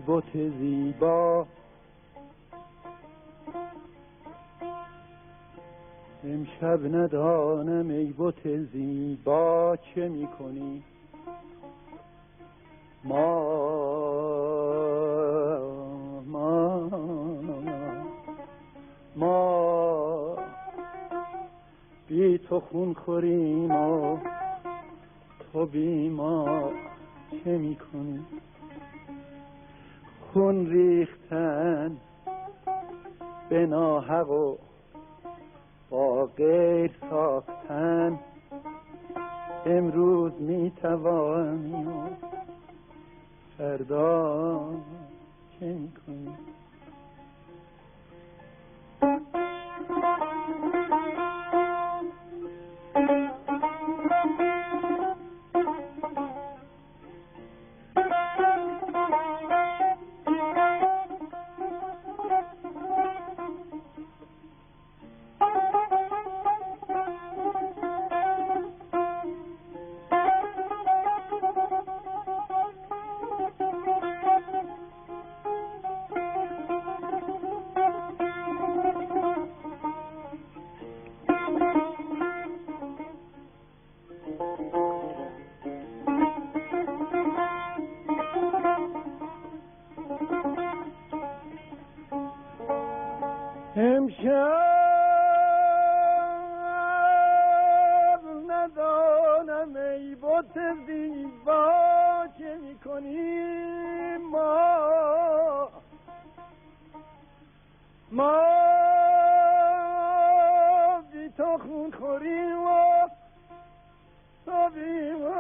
بت زیبا، امشب ندانم ای بت زیبا چه میکنی. ما بی تو خون خوریم و تو بی ما چه میکنی. خون ریختن به ناحق و با غیر ساختن، امروز میتوانی و فردا چه میکنی. امشب ندانم ای بت زیبا چه میکنی. ما بی تو خون خوریم و تو بی ما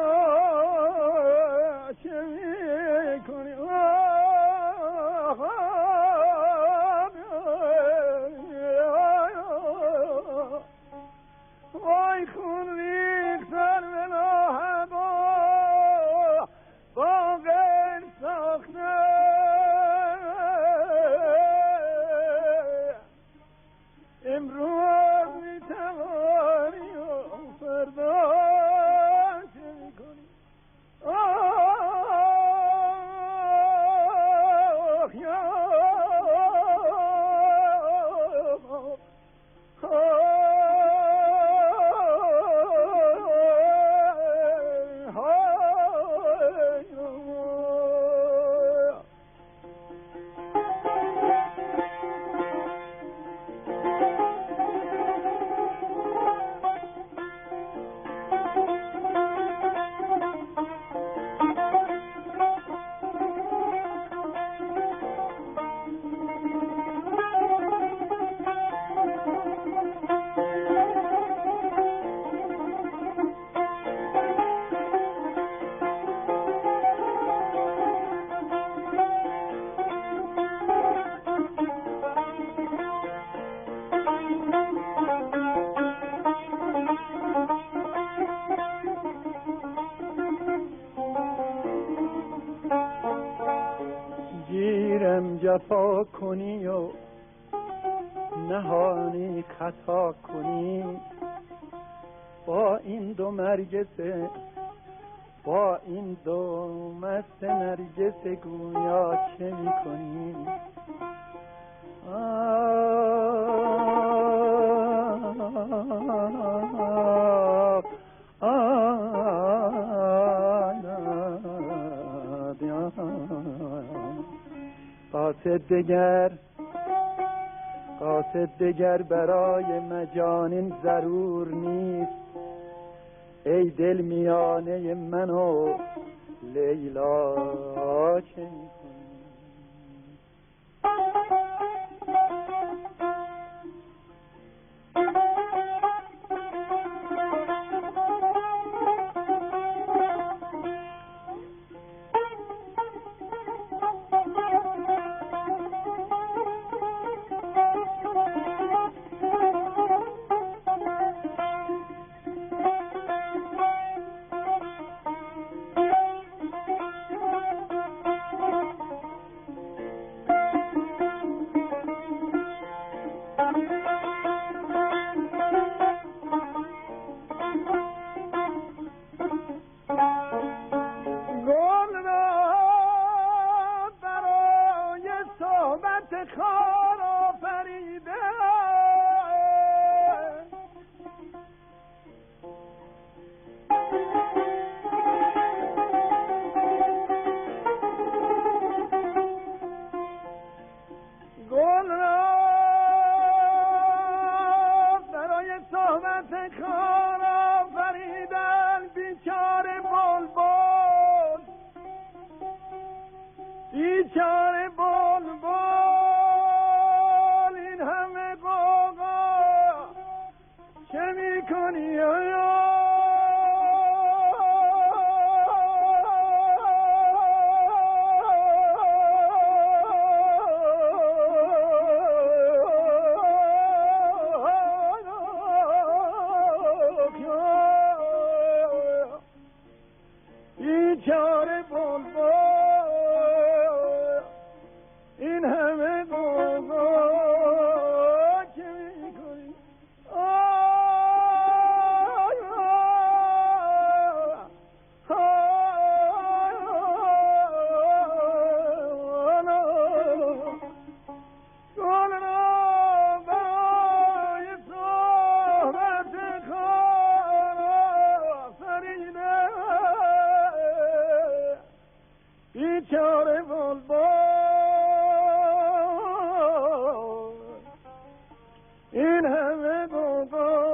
چه میکنی. وای خون ریختن به ناحق با غیر ساختن، امروز میتوانی و فردا چه میکنی. گیرم جفا کنی و نهانی خطا کنی، با این دو مرگسه، با این دو مست نرگس گویا چه میکنی. قاصد دگر برای مجانین ضرور نیست، ای دل میانه من و لیلا چه میکنی. خان آفریدن بیچاره بلبل بیچاره بلبل این همه قوقا چه میکنی بیچاره بلبل این همه قوقا چه میکنی بیچاره بلبل این همه قوقا